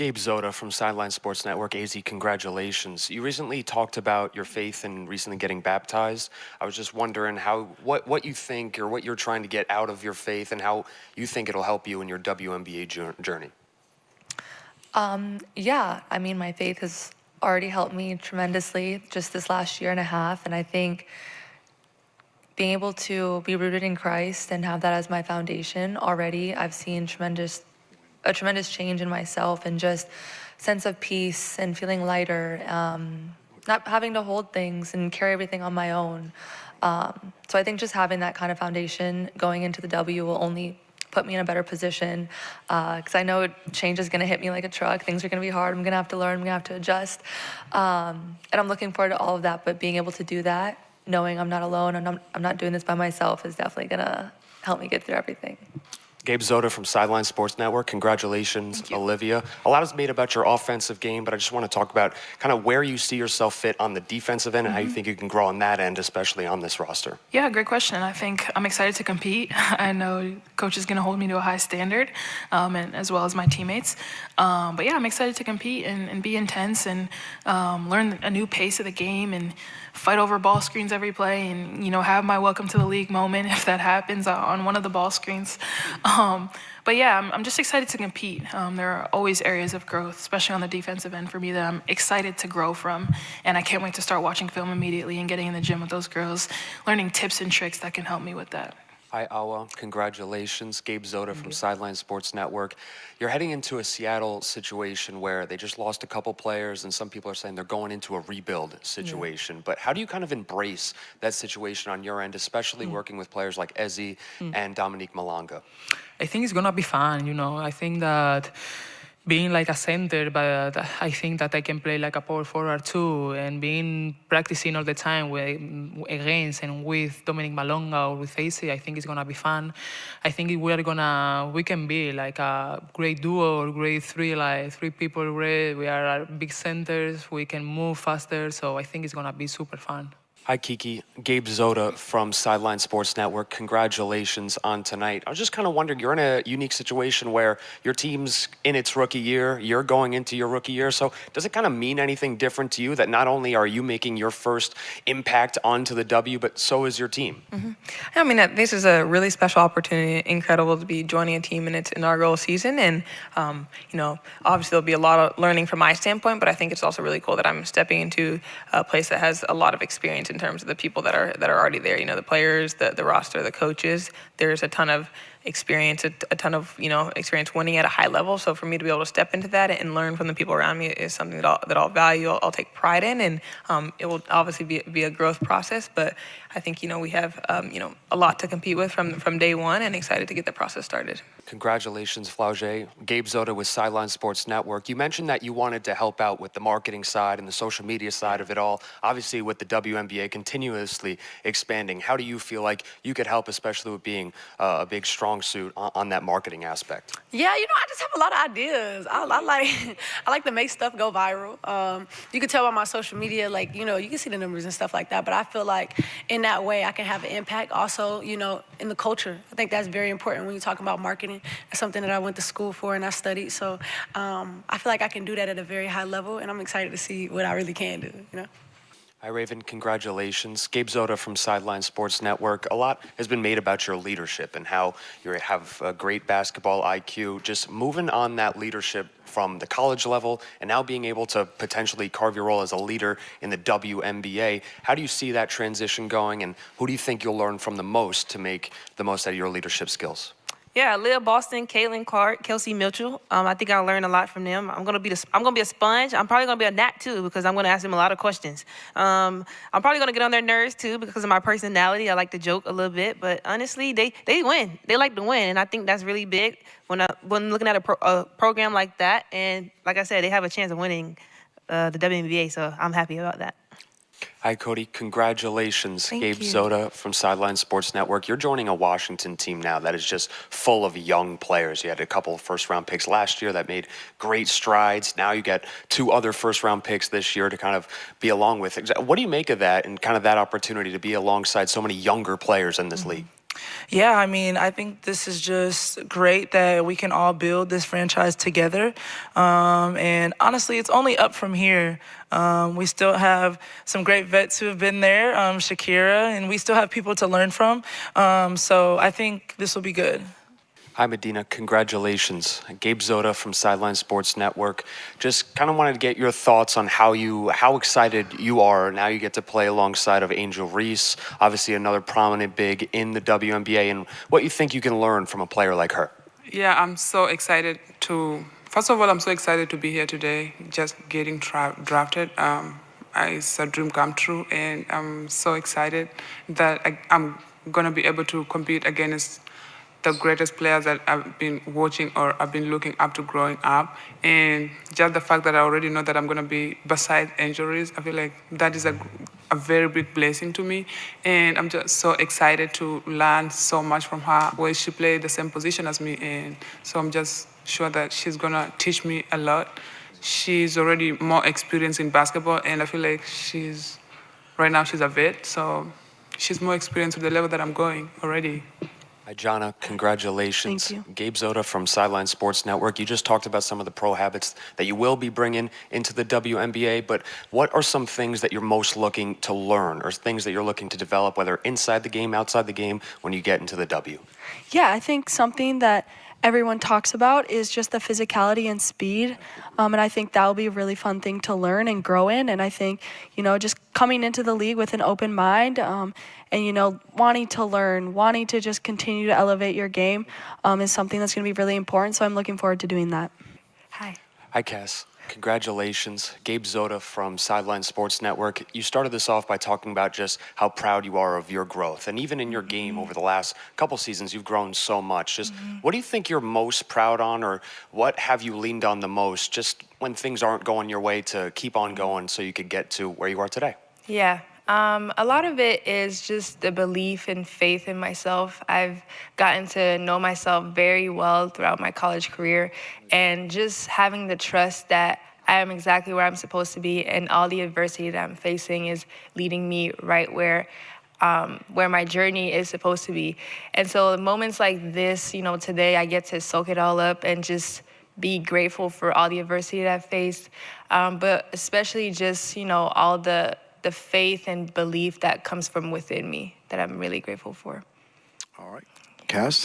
Gabe Zoda from Sideline Sports Network. AZ, congratulations. You recently talked about your faith in recently getting baptized. I was just wondering what you think or what you're trying to get out of your faith and how you think it'll help you in your WNBA journey. Yeah, I mean, my faith has already helped me tremendously just this last year and a half. And I think being able to be rooted in Christ and have that as my foundation already, I've seen a tremendous change in myself and just sense of peace and feeling lighter, not having to hold things and carry everything on my own. So I think just having that kind of foundation going into the W will only put me in a better position, because I know change is going to hit me like a truck. Things are going to be hard. I'm going to have to learn. I'm going to have to adjust. And I'm looking forward to all of that. But being able to do that, knowing I'm not alone and I'm not doing this by myself, is definitely going to help me get through everything. Gabe Zoda from Sideline Sports Network. Congratulations, Olivia. A lot is made about your offensive game, but I just want to talk about kind of where you see yourself fit on the defensive end and how you think you can grow on that end, especially on this roster. Yeah, great question. I think I'm excited to compete. I know Coach is going to hold me to a high standard, and as well as my teammates. But yeah, I'm excited to compete and be intense and learn a new pace of the game and fight over ball screens every play and, have my welcome to the league moment if that happens on one of the ball screens. But yeah, I'm just excited to compete. There are always areas of growth, especially on the defensive end for me, that I'm excited to grow from. And I can't wait to start watching film immediately and getting in the gym with those girls, learning tips and tricks that can help me with that. Hi, Awa. Congratulations. Gabe Zoda from Sideline Sports Network. You're heading into a Seattle situation where they just lost a couple players, and some people are saying they're going into a rebuild situation. But how do you kind of embrace that situation on your end, especially working with players like Ezzy and Dominique Malanga? I think it's going to be fun, I think that being like a center, but I think that I can play like a power forward too, and being practicing all the time against and with Dominique Malonga or with AC, I think it's gonna be fun. I think we can be like a great duo or great three, like three people. We are big centers, we can move faster, so I think it's gonna be super fun. Hi, Kiki. Gabe Zoda from Sideline Sports Network. Congratulations on tonight. I was just kind of wondering, you're in a unique situation where your team's in its rookie year, you're going into your rookie year. So does it kind of mean anything different to you that not only are you making your first impact onto the W, but so is your team? I mean, this is a really special opportunity, incredible to be joining a team in its inaugural season. And, obviously there'll be a lot of learning from my standpoint, but I think it's also really cool that I'm stepping into a place that has a lot of experience in terms of the people that are already there, the players, the roster, the coaches. There's a ton of experience, a ton of experience winning at a high level. So for me to be able to step into that and learn from the people around me is something that I'll value, I'll take pride in, and it will obviously be a growth process. But I think we have a lot to compete with from day one, and excited to get the process started. Congratulations, Flaugier. Gabe Zoda with Sideline Sports Network. You mentioned that you wanted to help out with the marketing side and the social media side of it all. Obviously, with the WNBA continuously expanding, how do you feel like you could help, especially with being a big strong suit on that marketing aspect? Yeah, I just have a lot of ideas. I like to make stuff go viral. You can tell by my social media, you can see the numbers and stuff like that. But I feel like in that way, I can have an impact also, in the culture. I think that's very important when you talk about marketing. It's something that I went to school for and I studied. So I feel like I can do that at a very high level, and I'm excited to see what I really can do, Hi, Raven. Congratulations. Gabe Zoda from Sideline Sports Network. A lot has been made about your leadership and how you have a great basketball IQ. Just moving on that leadership from the college level and now being able to potentially carve your role as a leader in the WNBA. How do you see that transition going, and who do you think you'll learn from the most to make the most out of your leadership skills? Yeah, Leah Boston, Caitlin Clark, Kelsey Mitchell. I think I'll learn a lot from them. I'm gonna be a sponge. I'm probably gonna be a gnat too, because I'm gonna ask them a lot of questions. I'm probably gonna get on their nerves too because of my personality. I like to joke a little bit, but honestly, they win. They like to win, and I think that's really big when looking at a program like that. And like I said, they have a chance of winning the WNBA, so I'm happy about that. Hi, Cody. Congratulations. Thank Gabe you. Zoda from Sideline Sports Network. You're joining a Washington team now that is just full of young players. You had a couple of first-round picks last year that made great strides. Now you get 2 other first-round picks this year to kind of be along with. What do you make of that and kind of that opportunity to be alongside so many younger players in this league? Yeah, I mean, I think this is just great that we can all build this franchise together. And honestly, it's only up from here. We still have some great vets who have been there, Shakira, and we still have people to learn from. So I think this will be good. Hi, Medina. Congratulations. Gabe Zoda from Sideline Sports Network. Just kind of wanted to get your thoughts on how excited you are. Now you get to play alongside of Angel Reese, obviously another prominent big in the WNBA, and what you think you can learn from a player like her. Yeah, I'm so excited to. First of all, I'm so excited to be here today, just getting drafted. It's a dream come true, and I'm so excited that I'm going to be able to compete against the greatest players that I've been watching or I've been looking up to growing up. And just the fact that I already know that I'm going to be beside injuries, I feel like that is a very big blessing to me. And I'm just so excited to learn so much from her, where she played the same position as me. And so I'm just sure that she's going to teach me a lot. She's already more experienced in basketball, and I feel like right now she's a vet. So she's more experienced with the level that I'm going already. Hi, Jana. Congratulations. Thank you. Gabe Zoda from Sideline Sports Network. You just talked about some of the pro habits that you will be bringing into the WNBA, but what are some things that you're most looking to learn or things that you're looking to develop, whether inside the game, outside the game, when you get into the W? Yeah, I think something that everyone talks about is just the physicality and speed. And I think that will be a really fun thing to learn and grow in. And I think, just coming into the league with an open mind and, wanting to learn, wanting to just continue to elevate your game is something that's going to be really important. So I'm looking forward to doing that. Hi. Hi, Cass. Congratulations. Gabe Zoda from Sideline Sports Network. You started this off by talking about just how proud you are of your growth. And even in your game over the last couple seasons, you've grown so much. Just what do you think you're most proud on, or what have you leaned on the most just when things aren't going your way to keep on going so you could get to where you are today? Yeah. A lot of it is just the belief and faith in myself. I've gotten to know myself very well throughout my college career, and just having the trust that I am exactly where I'm supposed to be, and all the adversity that I'm facing is leading me right where my journey is supposed to be. And so moments like this, today I get to soak it all up and just be grateful for all the adversity that I've faced, but especially just, all the faith and belief that comes from within me that I'm really grateful for. All right. Cass?